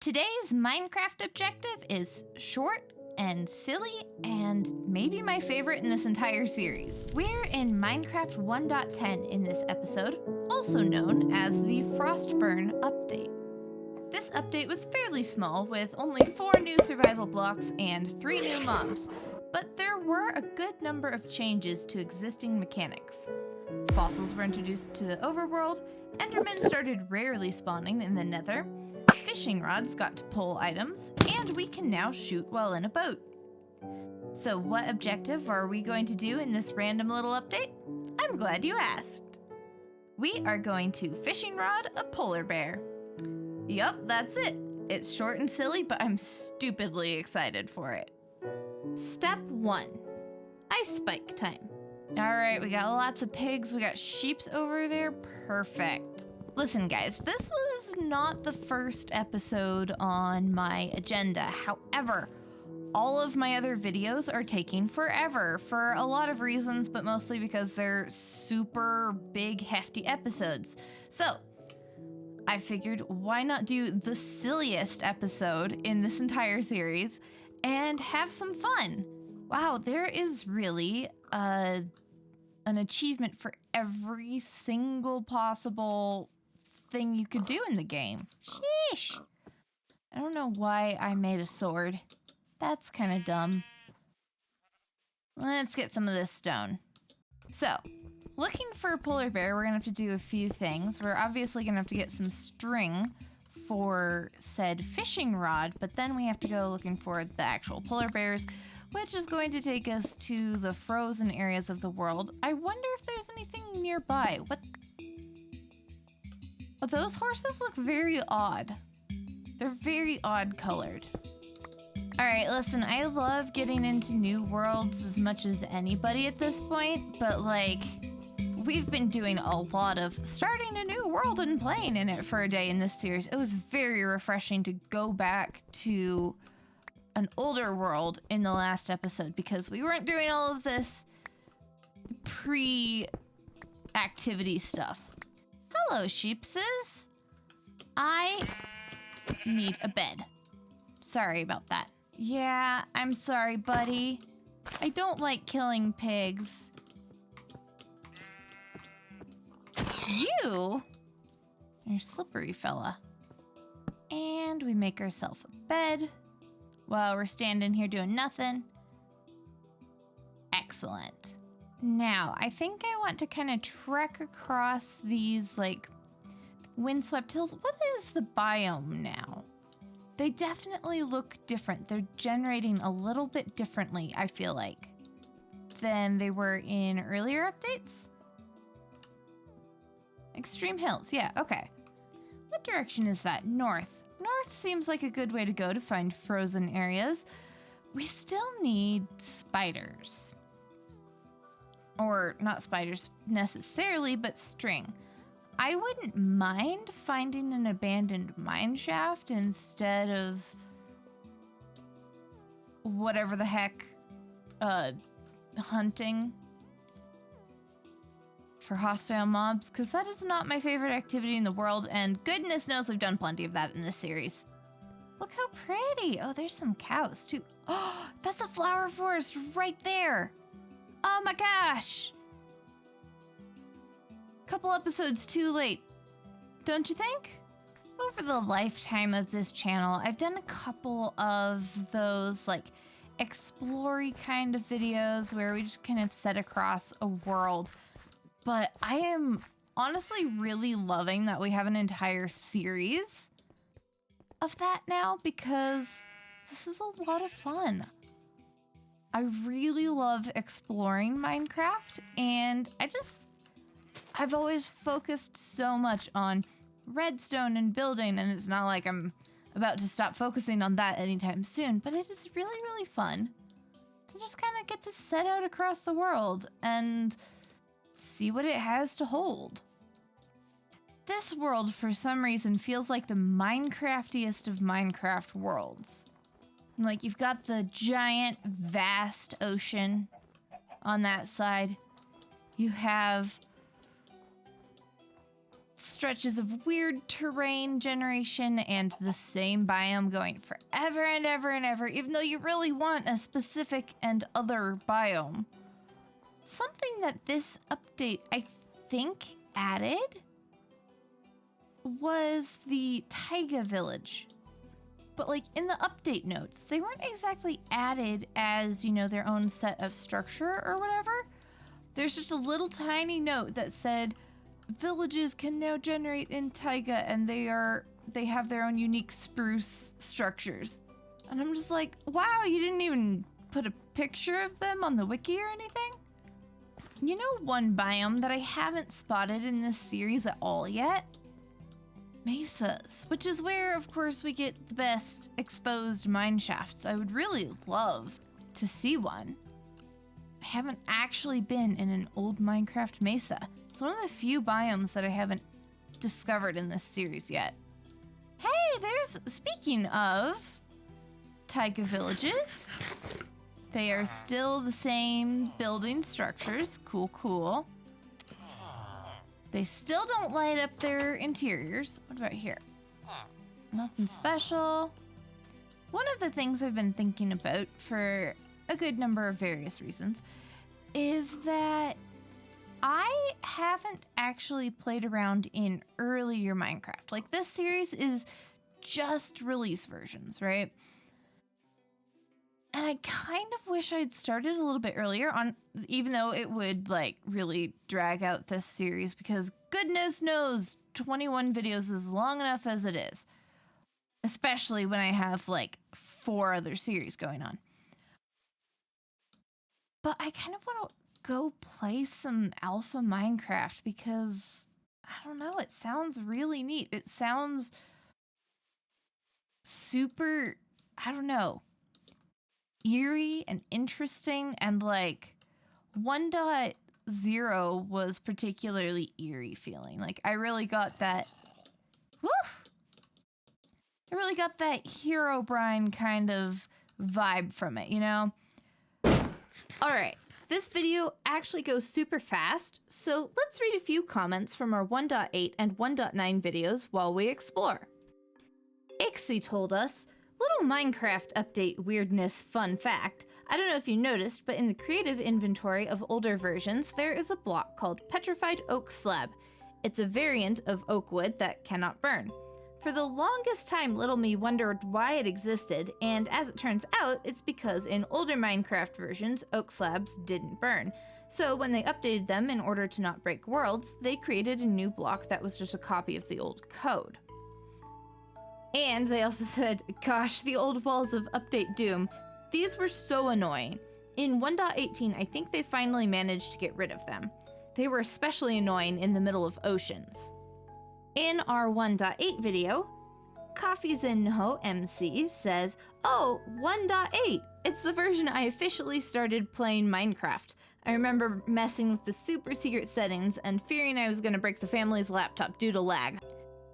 Today's Minecraft objective is short and silly and maybe my favorite in this entire series. We're in Minecraft 1.10 in this episode, also known as the Frostburn update. This update was fairly small with only 4 new survival blocks and 3 new mobs, but there were a good number of changes to existing mechanics. Fossils were introduced to the overworld, Endermen started rarely spawning in the Nether, fishing rods got to pull items, and we can now shoot while in a boat. So what objective are we going to do in this random little update? I'm glad you asked. We are going to fishing rod a polar bear. Yup, that's it. It's short and silly, but I'm stupidly excited for it. Step 1. Ice spike time. Alright, we got lots of pigs, we got sheeps over there, perfect. Listen guys, this was not the first episode on my agenda. However, all of my other videos are taking forever for a lot of reasons, but mostly because they're super big, hefty episodes. So, I figured why not do the silliest episode in this entire series and have some fun. Wow, there is really an achievement for every single possible thing you could do in the game. Sheesh. I don't know why I made a sword. That's kind of dumb. Let's get some of this stone. So, looking for a polar bear, we're going to have to do a few things. We're obviously going to have to get some string for said fishing rod, but then we have to go looking for the actual polar bears, which is going to take us to the frozen areas of the world. I wonder if there's anything nearby. What? Oh, those horses look very odd. They're very odd colored. Alright, listen, I love getting into new worlds as much as anybody at this point, but like, we've been doing a lot of starting a new world and playing in it for a day in this series. It was very refreshing to go back to an older world in the last episode because we weren't doing all of this pre-activity stuff. Hello, sheepses. I need a bed. Sorry about that. Yeah, I'm sorry, buddy. I don't like killing pigs. You're a slippery fella. And we make ourselves a bed while we're standing here doing nothing. Excellent. Now, I think I want to kind of trek across these, like, windswept hills. What is the biome now? They definitely look different. They're generating a little bit differently, I feel like, than they were in earlier updates. Extreme hills, yeah, okay. What direction is that? North. North seems like a good way to go to find frozen areas. We still need spiders. Or not spiders necessarily, but string. I wouldn't mind finding an abandoned mine shaft instead of whatever the heck, hunting for hostile mobs, because that is not my favorite activity in the world, and goodness knows we've done plenty of that in this series. Look how pretty. Oh, there's some cows too. Oh, that's a flower forest right there. Oh my gosh. Couple episodes too late, don't you think? Over the lifetime of this channel, I've done a couple of those like explory kind of videos where we just kind of set across a world. But I am honestly really loving that we have an entire series of that now because this is a lot of fun. I really love exploring Minecraft, and I've always focused so much on redstone and building, and it's not like I'm about to stop focusing on that anytime soon, but it is really, really fun to just kind of get to set out across the world and see what it has to hold. This world, for some reason, feels like the Minecraftiest of Minecraft worlds. Like, you've got the giant, vast ocean on that side. You have stretches of weird terrain generation and the same biome going forever and ever and ever, even though you really want a specific and other biome. Something that this update, I think, added was the taiga village. But like in the update notes, they weren't exactly added as, you know, their own set of structure or whatever. There's just a little tiny note that said, villages can now generate in taiga and they have their own unique spruce structures. And I'm just like, wow, you didn't even put a picture of them on the wiki or anything? You know one biome that I haven't spotted in this series at all yet? Mesas, which is where, of course, we get the best exposed mine shafts. I would really love to see one. I haven't actually been in an old Minecraft mesa. It's one of the few biomes that I haven't discovered in this series yet. Hey, speaking of taiga villages, they are still the same building structures. Cool. They still don't light up their interiors. What about here? Nothing special. One of the things I've been thinking about for a good number of various reasons is that I haven't actually played around in earlier Minecraft. Like, this series is just release versions, right? And I kind of wish I'd started a little bit earlier on, even though it would like really drag out this series, because goodness knows 21 videos is long enough as it is, especially when I have like 4 other series going on. But I kind of want to go play some alpha Minecraft because, I don't know, it sounds really neat. It sounds super, I don't know, eerie and interesting, and like 1.0 was particularly eerie feeling. Like I really got that Herobrine kind of vibe from it, you know? Alright, this video actually goes super fast, so let's read a few comments from our 1.8 and 1.9 videos while we explore. Ixie told us, little Minecraft update weirdness fun fact. I don't know if you noticed, but in the creative inventory of older versions, there is a block called Petrified Oak Slab. It's a variant of oak wood that cannot burn. For the longest time, little me wondered why it existed, and as it turns out, it's because in older Minecraft versions, oak slabs didn't burn. So when they updated them in order to not break worlds, they created a new block that was just a copy of the old code. And they also said, gosh, the old walls of Update Doom, these were so annoying. In 1.18, I think they finally managed to get rid of them. They were especially annoying in the middle of oceans. In our 1.8 video, Coffeezinho MC says, oh, 1.8, it's the version I officially started playing Minecraft. I remember messing with the super secret settings and fearing I was going to break the family's laptop due to lag.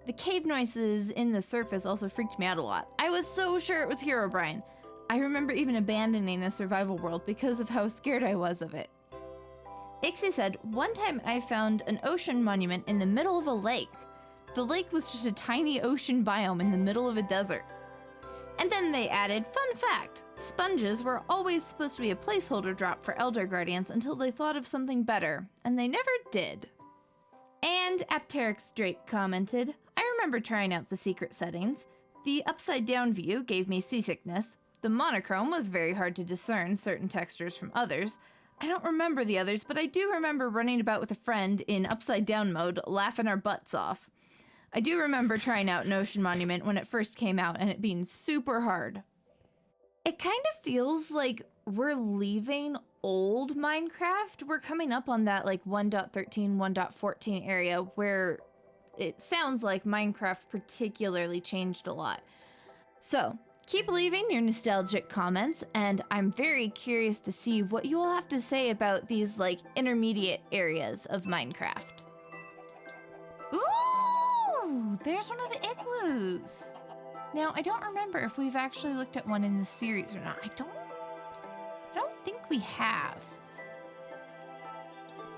The cave noises in the surface also freaked me out a lot. I was so sure it was Herobrine. I remember even abandoning a survival world because of how scared I was of it. Ixie said, one time I found an ocean monument in the middle of a lake. The lake was just a tiny ocean biome in the middle of a desert. And then they added, fun fact, sponges were always supposed to be a placeholder drop for Elder Guardians until they thought of something better, and they never did. And Apteryx Drake commented, I remember trying out the secret settings. The upside down view gave me seasickness. The monochrome was very hard to discern certain textures from others. I don't remember the others, but I do remember running about with a friend in upside down mode, laughing our butts off. I do remember trying out an ocean monument when it first came out and it being super hard. It kind of feels like we're leaving old Minecraft. We're coming up on that like 1.13, 1.14 area where it sounds like Minecraft particularly changed a lot. So keep leaving your nostalgic comments, and I'm very curious to see what you all have to say about these like intermediate areas of Minecraft. Ooh, there's one of the igloos. Now, I don't remember if we've actually looked at one in this series or not. I don't think we have.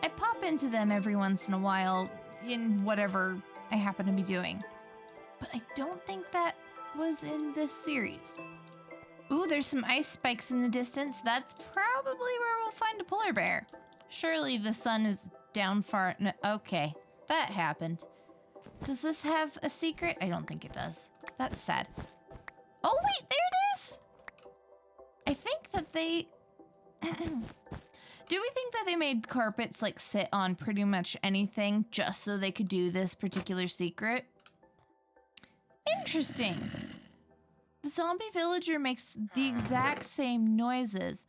I pop into them every once in a while in whatever I happen to be doing. But I don't think that was in this series. Ooh, there's some ice spikes in the distance. That's probably where we'll find a polar bear. Surely the sun is down far. No, okay, that happened. Does this have a secret? I don't think it does. That's sad. Oh, wait, there it is! I think that they... Do we think that they made carpets like sit on pretty much anything just so they could do this particular secret? Interesting. The zombie villager makes the exact same noises.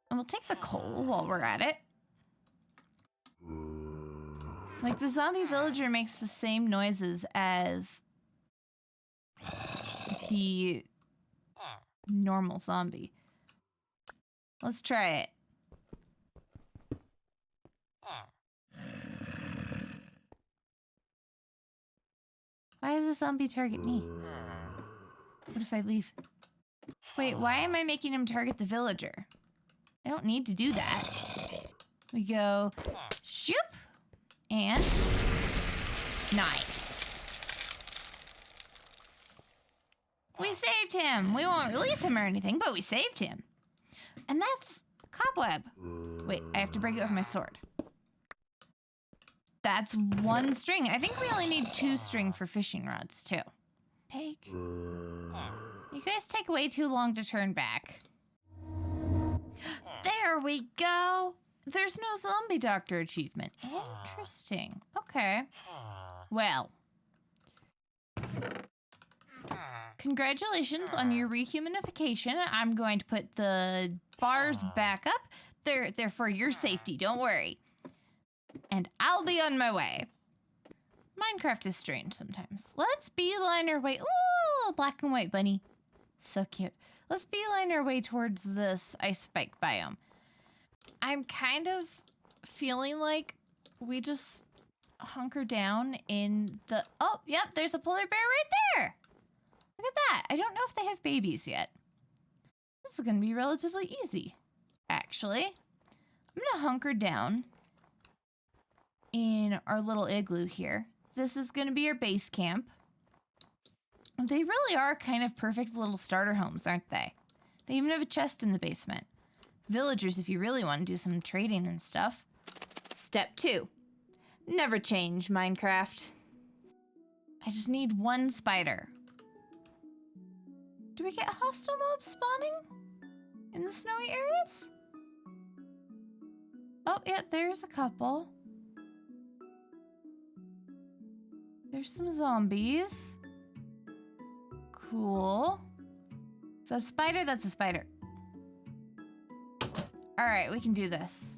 And we'll take the coal while we're at it. Like, the zombie villager makes the same noises as the normal zombie. Let's try it. Why does the zombie target me? What if I leave? Wait, why am I making him target the villager? I don't need to do that. We go, shoop, and nice. We saved him. We won't release him or anything, but we saved him. And that's cobweb. Wait, I have to break it with my sword. That's 1 string. I think we only need 2 string for fishing rods, too. Take. You guys take way too long to turn back. There we go. There's no zombie doctor achievement. Interesting. Okay. Well. Congratulations on your rehumanification. I'm going to put the bars back up. They're for your safety, don't worry. And I'll be on my way. Minecraft is strange sometimes. Let's beeline our way. Ooh, black and white bunny. So cute. Let's beeline our way towards this ice spike biome. I'm kind of feeling like we just hunker down in the... Oh, yep, there's a polar bear right there. Look at that. I don't know if they have babies yet. This is going to be relatively easy, actually. I'm going to hunker down in our little igloo here. This is going to be our base camp. They really are kind of perfect little starter homes, aren't they? They even have a chest in the basement. Villagers, if you really want to do some trading and stuff. Step 2. Never change, Minecraft. I just need 1 spider. Do we get hostile mobs spawning in the snowy areas? Oh, yeah, there's a couple. There's some zombies. Cool. Is that a spider? That's a spider. All right, we can do this.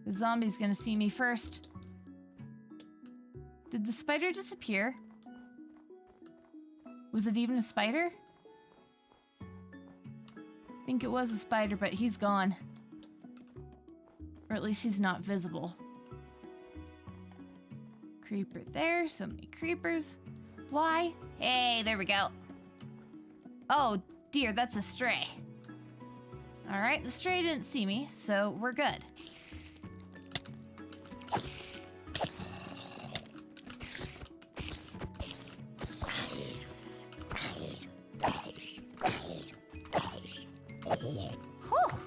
The zombie's gonna see me first. Did the spider disappear? Was it even a spider? I think it was a spider, but he's gone. Or at least he's not visible. Creeper there, so many creepers. Why? Hey, there we go. Oh dear, that's a stray. All right, the stray didn't see me, so we're good. Whew.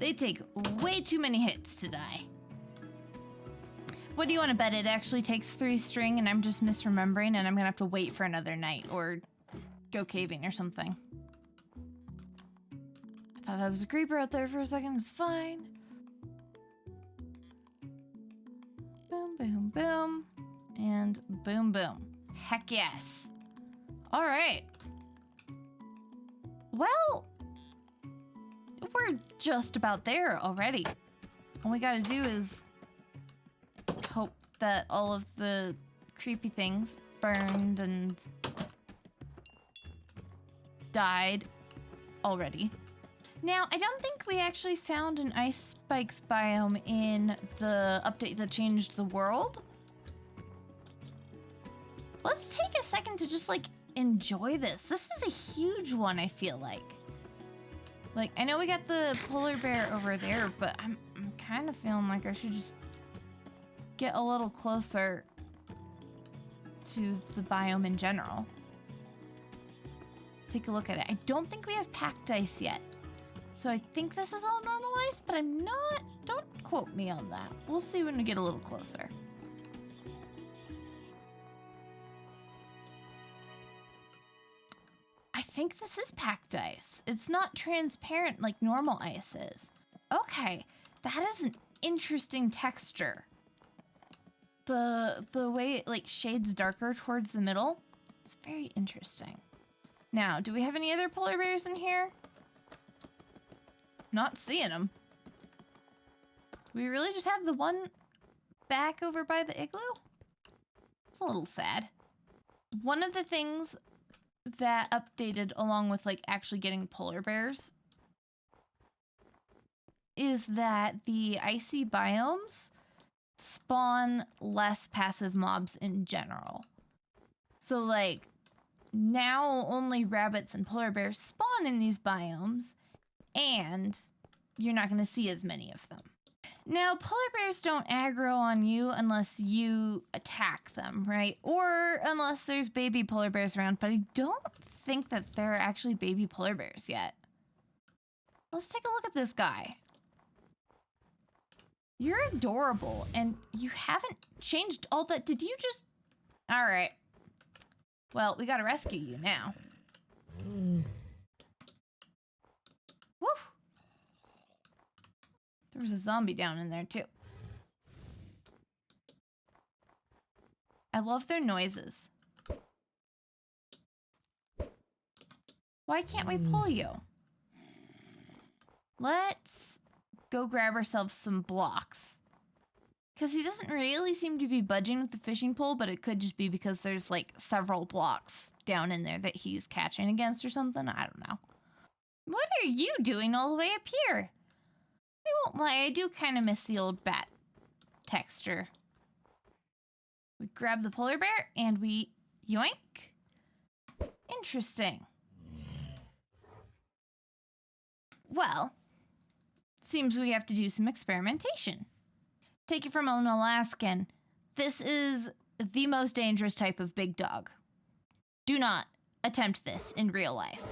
They take way too many hits to die. What do you want to bet? It actually takes 3 string and I'm just misremembering and I'm gonna have to wait for another night or go caving or something. I thought that was a creeper out there for a second. It's fine. Boom, boom, boom. And boom, boom. Heck yes. All right. Well, we're just about there already. All we gotta do is hope that all of the creepy things burned and died already. Now, I don't think we actually found an ice spikes biome in the update that changed the world. Let's take a second to just like enjoy this. This is a huge one, I feel like. Like, I know we got the polar bear over there, but I'm kind of feeling like I should just get a little closer to the biome in general. Take a look at it. I don't think we have packed ice yet. So I think this is all normal ice, but I'm not, don't quote me on that. We'll see when we get a little closer. I think this is packed ice. It's not transparent like normal ice is. Okay, that is an interesting texture. The way it like shades darker towards the middle, it's very interesting. Now, do we have any other polar bears in here? Not seeing them. Do we really just have the one back over by the igloo? It's a little sad. One of the things that updated along with like actually getting polar bears is that the icy biomes spawn less passive mobs in general. So like now only rabbits and polar bears spawn in these biomes, and you're not going to see as many of them. Now, polar bears don't aggro on you unless you attack them, right? Or unless there's baby polar bears around, but I don't think that there are actually baby polar bears yet. Let's take a look at this guy. You're adorable, and you haven't changed all that. Did you just... All right. Well, we gotta rescue you now. Woo! There was a zombie down in there, too. I love their noises. Why can't we pull you? Let's go grab ourselves some blocks. Because he doesn't really seem to be budging with the fishing pole, but it could just be because there's like several blocks down in there that he's catching against or something. I don't know. What are you doing all the way up here? I won't lie, I do kind of miss the old bat texture. We grab the polar bear and we yoink. Interesting. Well, seems we have to do some experimentation. Take it from an Alaskan. This is the most dangerous type of big dog. Do not attempt this in real life.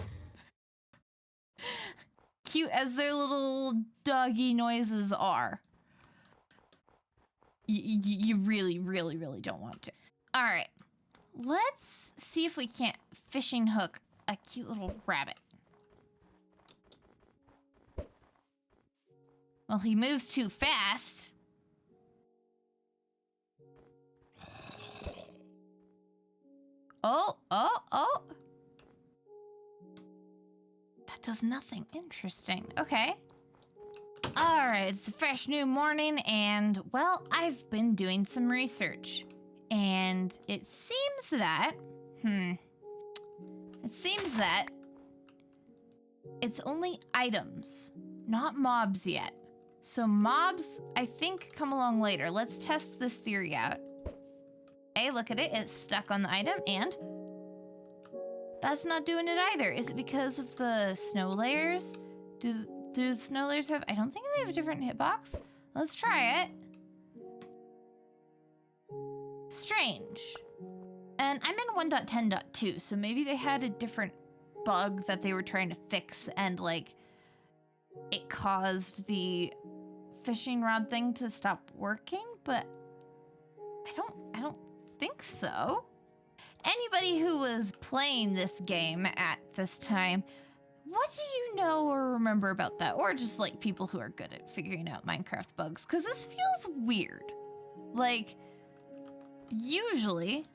Cute as their little doggy noises are. You really, really, really don't want to. All right, let's see if we can't fishing hook a cute little rabbit. Well, he moves too fast. Oh. That does nothing. Interesting. Okay. All right, it's a fresh new morning, and, well, I've been doing some research. And it seems that... It seems that it's only items, not mobs yet. So mobs, I think, come along later. Let's test this theory out. Hey, look at it. It's stuck on the item, and that's not doing it either. Is it because of the snow layers? Do the snow layers have... I don't think they have a different hitbox. Let's try it. Strange. And I'm in 1.10.2, so maybe they had a different bug that they were trying to fix, and, like, it caused the fishing rod thing to stop working, but I don't think so. Anybody who was playing this game at this time, what do you know or remember about that? Or just like people who are good at figuring out Minecraft bugs, because this feels weird. Like, usually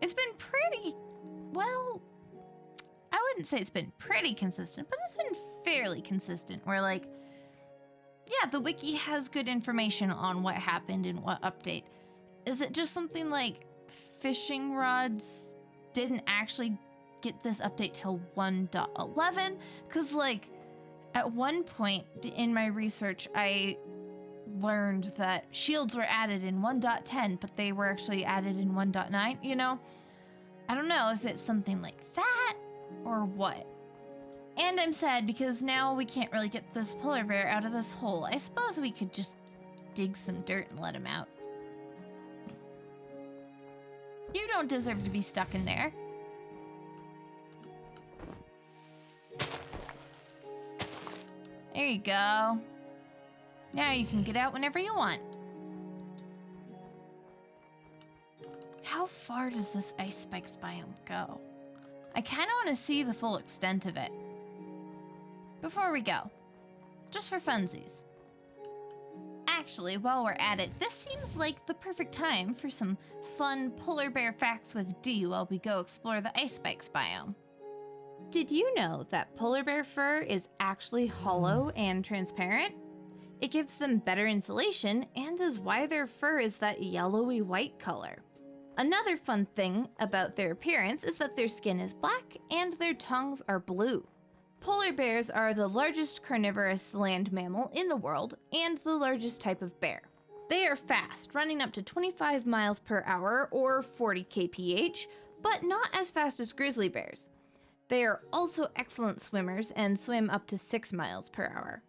it's been pretty, well, I wouldn't say it's been pretty consistent, but it's been fairly consistent, where like, yeah, the wiki has good information on what happened and what update. Is it just something like fishing rods didn't actually get this update till 1.11? Because like at one point in my research, I learned that shields were added in 1.10, but they were actually added in 1.9, you know? I don't know if it's something like that or what. And I'm sad because now we can't really get this polar bear out of this hole. I suppose we could just dig some dirt and let him out. You don't deserve to be stuck in there. There you go. Now you can get out whenever you want. How far does this ice spikes biome go? I kind of want to see the full extent of it. Before we go, just for funsies. Actually, while we're at it, this seems like the perfect time for some fun polar bear facts with D while we go explore the ice spikes biome. Did you know that polar bear fur is actually hollow and transparent? It gives them better insulation and is why their fur is that yellowy white color. Another fun thing about their appearance is that their skin is black and their tongues are blue. Polar bears are the largest carnivorous land mammal in the world and the largest type of bear. They are fast, running up to 25 miles per hour or 40 kph, but not as fast as grizzly bears. They are also excellent swimmers and swim up to 6 miles per hour.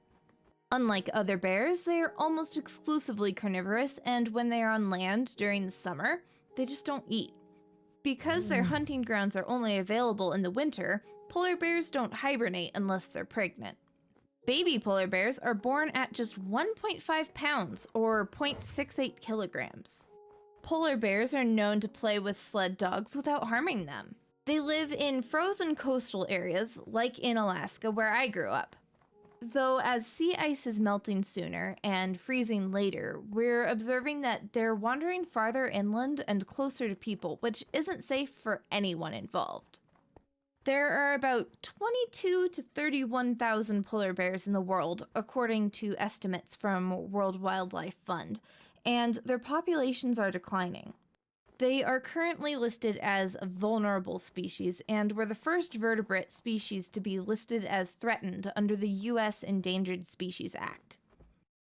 Unlike other bears, they are almost exclusively carnivorous, and when they are on land during the summer, they just don't eat. Because their hunting grounds are only available in the winter, polar bears don't hibernate unless they're pregnant. Baby polar bears are born at just 1.5 pounds or 0.68 kilograms. Polar bears are known to play with sled dogs without harming them. They live in frozen coastal areas, like in Alaska where I grew up. Though as sea ice is melting sooner and freezing later, we're observing that they're wandering farther inland and closer to people, which isn't safe for anyone involved. There are about 22 to 31,000 polar bears in the world, according to estimates from World Wildlife Fund, and their populations are declining. They are currently listed as a vulnerable species and were the first vertebrate species to be listed as threatened under the U.S. Endangered Species Act.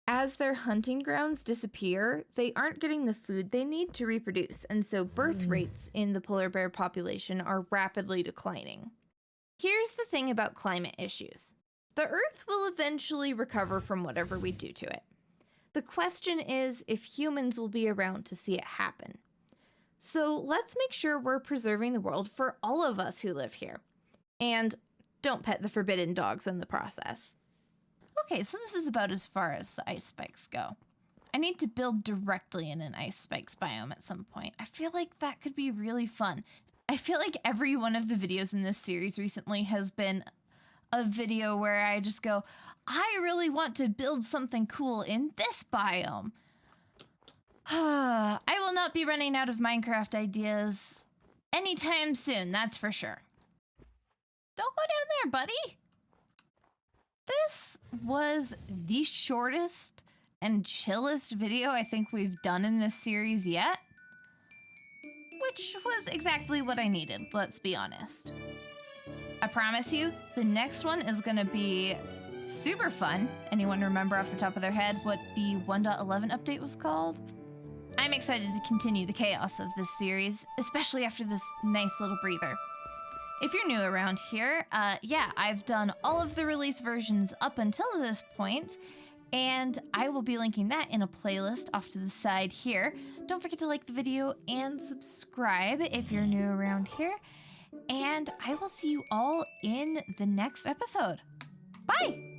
As their hunting grounds disappear, they aren't getting the food they need to reproduce, and so birth rates in the polar bear population are rapidly declining. Here's the thing about climate issues. The Earth will eventually recover from whatever we do to it. The question is if humans will be around to see it happen. So let's make sure we're preserving the world for all of us who live here. And don't pet the forbidden dogs in the process. Okay, so this is about as far as the ice spikes go. I need to build directly in an ice spikes biome at some point. I feel like that could be really fun. I feel like every one of the videos in this series recently has been a video where I just go, I really want to build something cool in this biome. I will not be running out of Minecraft ideas anytime soon, that's for sure. Don't go down there, buddy. This was the shortest and chillest video I think we've done in this series yet, which was exactly what I needed, let's be honest. I promise you, the next one is gonna be super fun. Anyone remember off the top of their head what the 1.11 update was called? I'm excited to continue the chaos of this series, especially after this nice little breather. If you're new around here, yeah, I've done all of the release versions up until this point, and I will be linking that in a playlist off to the side here. Don't forget to like the video and subscribe if you're new around here, and I will see you all in the next episode. Bye!